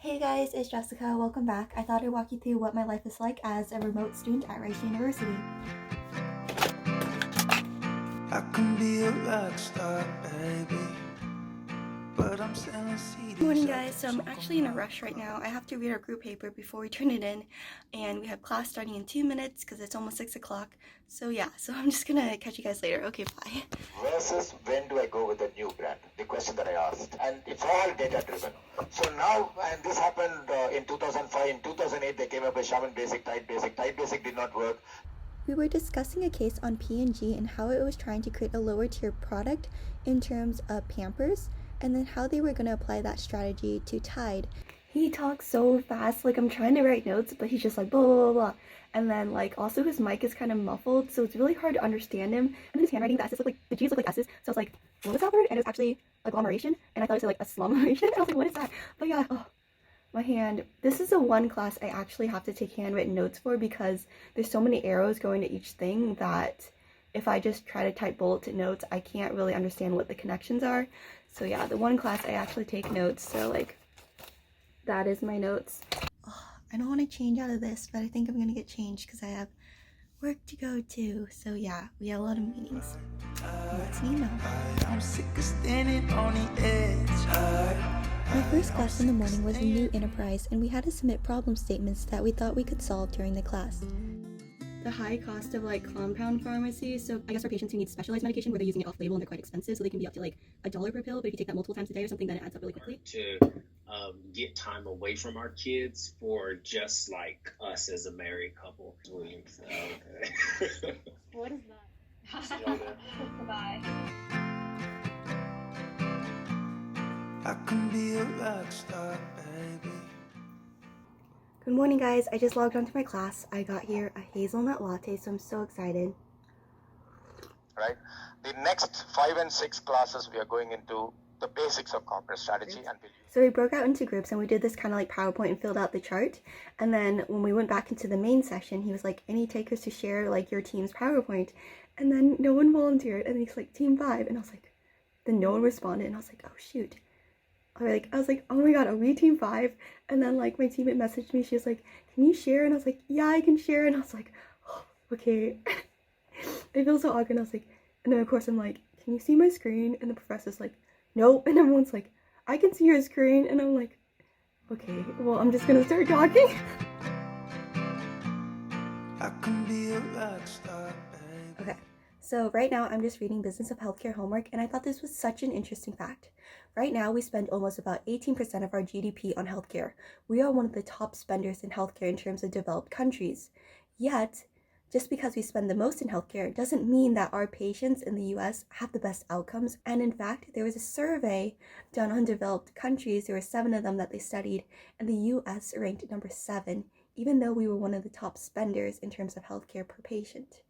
Hey guys, it's Jessica. Welcome back. I thought I'd walk you through what my life is like as a remote student at Rice University. I can be a rock star, baby, but I'm selling CDs. Good morning guys, so I'm actually in a rush right now. I have to read our group paper before we turn it in, and we have class starting in 2 minutes because it's almost 6 o'clock. So yeah, I'm just gonna catch you guys later. Okay, bye. Versus when do I go with a new brand? The question that I asked. And it's all data driven. So now, and this happened in 2005, in 2008 they came up with Shaman Basic, Tight Basic. Tight Basic did not work. We were discussing a case on P&G and how it was trying to create a lower tier product in terms of Pampers, and then how they were going to apply that strategy to Tide. He talks so fast, like I'm trying to write notes, but he's just like blah, blah, blah, blah. And then like also his mic is kind of muffled, so it's really hard to understand him. And his handwriting, the S's look like, the G's look like S's, so I was like, what was that word? And it was actually agglomeration, and I thought it said like a slumeration, and I was like, what is that? But yeah, my hand. This is the one class I actually have to take handwritten notes for because there's so many arrows going to each thing that if I just try to type bulleted notes, I can't really understand what the connections are. So yeah, the one class I actually take notes, so like that is my notes. I don't want to change out of this, but I think I'm going to get changed because I have work to go to. So yeah, we have a lot of meetings. Let's me know. I'm sick of standing on the edge. My first class in the morning was a new enterprise, and we had to submit problem statements that we thought we could solve during the class. The high cost of like compound pharmacy, so I guess for patients who need specialized medication where they're using it off label and they're quite expensive, so they can be up to like $1 per pill, but if you take that multiple times a day or something, then it adds up really quickly. To get time away from our kids for just like us as a married couple. Okay. What is that? Bye. I can be a rock star, baby. Good morning guys, I just logged onto my class. I got here a hazelnut latte, so I'm so excited. Right? The next 5 and 6 classes we are going into the basics of corporate strategy. So we broke out into groups and we did this kind of like PowerPoint and filled out the chart. And then when we went back into the main session, he was like, any takers to share like your team's PowerPoint? And then no one volunteered, and he's like, team 5. And I was like, then no one responded, and I was like, oh shoot. I was like, oh my god, are we team 5? And then like my teammate messaged me, she was like, can you share? And I was like, yeah, I can share. And I was like, oh, okay. I feel so awkward. And I was like, and then of course I'm like, can you see my screen? And the professor's like, no. And everyone's like, I can see your screen. And I'm like, okay, well, I'm just gonna start talking. I can be a rock star, baby. Okay, so right now I'm just reading Business of Healthcare homework, and I thought this was such an interesting fact. Right now, we spend almost about 18% of our GDP on healthcare. We are one of the top spenders in healthcare in terms of developed countries. Yet, just because we spend the most in healthcare doesn't mean that our patients in the US have the best outcomes. And in fact, there was a survey done on developed countries. There were 7 of them that they studied, and the US ranked number 7, even though we were one of the top spenders in terms of healthcare per patient.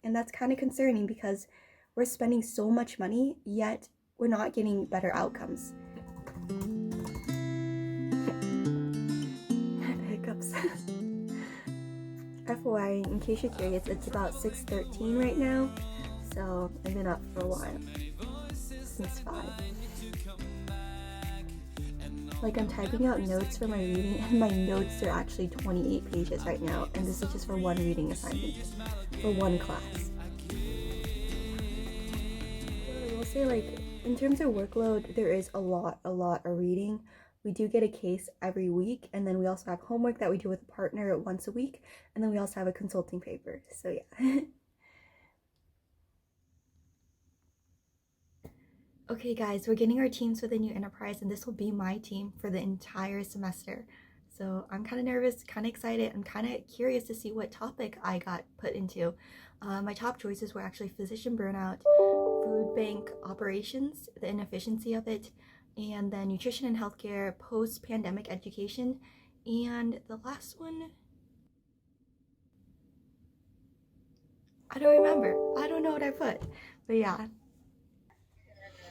And that's kind of concerning because we're spending so much money, yet we're not getting better outcomes. Hiccups. FYI, in case you're curious, it's about 6:13 right now, so I've been up for a while, since 5. Like, I'm typing out notes for my reading, and my notes are actually 28 pages right now, and this is just for one reading assignment, for one class. I will say, like, in terms of workload, there is a lot of reading. We do get a case every week, and then we also have homework that we do with a partner once a week, and then we also have a consulting paper, so yeah. Okay guys, we're getting our teams for the new enterprise, and this will be my team for the entire semester. So I'm kind of nervous, kind of excited. I'm kind of curious to see what topic I got put into. My top choices were actually physician burnout, food bank operations, the inefficiency of it, and then nutrition and healthcare, post-pandemic education, and the last one, I don't remember. I don't know what I put, but yeah.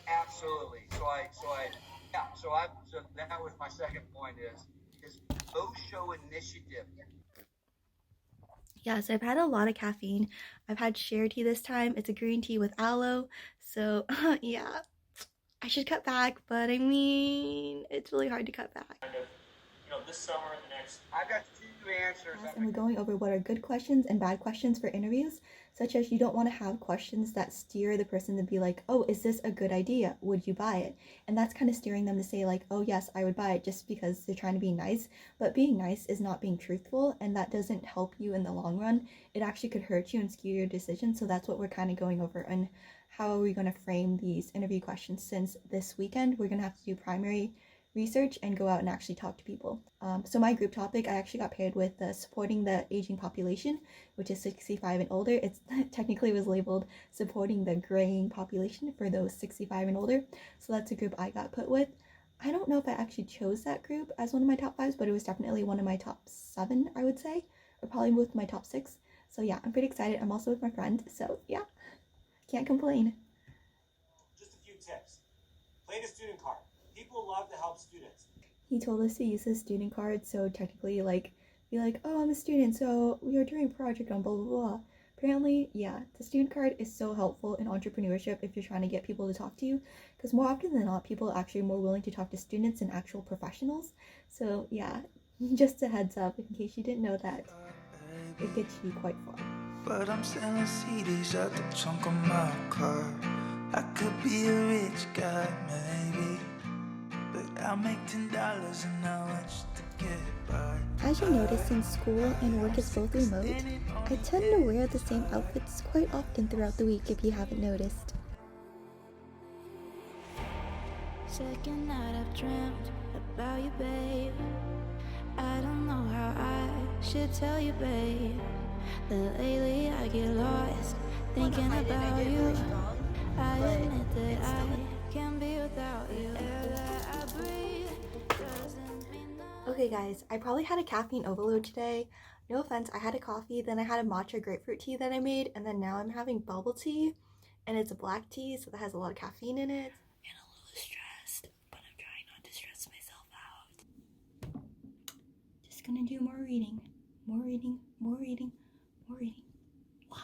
Absolutely. So that was my second point is post-show initiative. Yeah, so I've had a lot of caffeine. I've had share tea this time. It's a green tea with aloe. So yeah, I should cut back, but I mean, it's really hard to cut back. this summer, the next. I've got two answers. And we're going over what are good questions and bad questions for interviews, such as you don't want to have questions that steer the person to be like, oh, is this a good idea? Would you buy it? And that's kind of steering them to say like, oh yes, I would buy it, just because they're trying to be nice. But being nice is not being truthful, and that doesn't help you in the long run. It actually could hurt you and skew your decision. So that's what we're kind of going over, and how are we going to frame these interview questions, since this weekend we're going to have to do primary research and go out and actually talk to people. So my group topic, I actually got paired with supporting the aging population, which is 65 and older. It's technically was labeled supporting the graying population for those 65 and older. So that's a group I got put with. I don't know if I actually chose that group as one of my top 5s, but it was definitely one of my top 7, I would say, or probably with my top 6. So yeah, I'm pretty excited. I'm also with my friend, so yeah, can't complain. Just a few tips. Play the student card. People love to help students. He told us to use his student card, so technically like be like, oh, I'm a student, so we are doing a project on blah blah blah. Apparently, yeah, the student card is so helpful in entrepreneurship if you're trying to get people to talk to you, because more often than not, people are actually more willing to talk to students than actual professionals. So yeah, just a heads up in case you didn't know that, it gets you quite far. But I'm selling CDs at the trunk of my car. I could be a rich guy, maybe, but I'll make $10 an hour just to get by. As you notice, since school and work is both remote, I tend to wear the same outfits quite often throughout the week, if you haven't noticed. Second night I've dreamt about you, babe. I don't know how I should tell you, babe, that lately I get lost thinking about you. I admit that I can't be without you. Air that I breathe doesn't mean nothing. Okay guys, I probably had a caffeine overload today. No offense, I had a coffee, then I had a matcha grapefruit tea that I made, and then now I'm having bubble tea, and it's a black tea, so that has a lot of caffeine in it. And a little stressed, but I'm trying not to stress myself out. Just gonna do more reading. More reading, more reading, more reading. Why?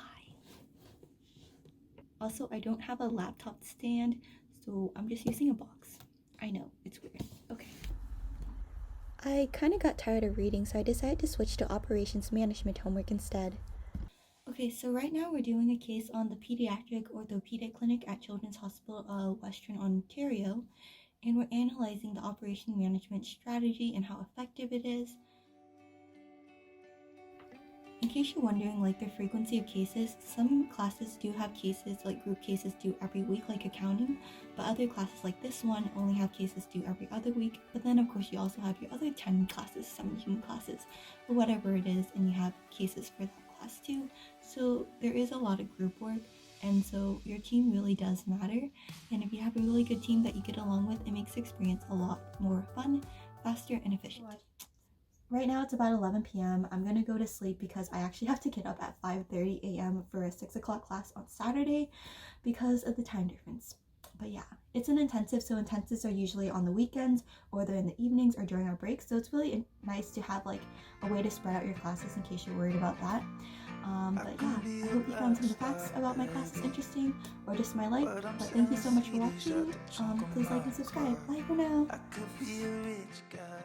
Also, I don't have a laptop stand, so I'm just using a box. I know, it's weird. Okay. I kind of got tired of reading, so I decided to switch to operations management homework instead. Okay, so right now we're doing a case on the Pediatric Orthopedic Clinic at Children's Hospital of Western Ontario, and we're analyzing the operation management strategy and how effective it is. In case you're wondering, like, the frequency of cases, some classes do have cases, like group cases due every week, like accounting, but other classes like this one only have cases due every other week. But then of course you also have your other 10 classes, 17 classes, or whatever it is, and you have cases for that class too. So there is a lot of group work, and so your team really does matter. And if you have a really good team that you get along with, it makes the experience a lot more fun, faster, and efficient. Right now it's about 11 p.m. I'm gonna go to sleep because I actually have to get up at 5:30 a.m. for a 6 o'clock class on Saturday because of the time difference. But yeah, it's an intensive, so intensives are usually on the weekends, or they're in the evenings or during our breaks. So it's really nice to have like a way to spread out your classes in case you're worried about that. But yeah, I hope you found some of the facts about my classes interesting, or just my life. But thank you so much for watching. Please like and subscribe. Bye for now. I could be a rich guy.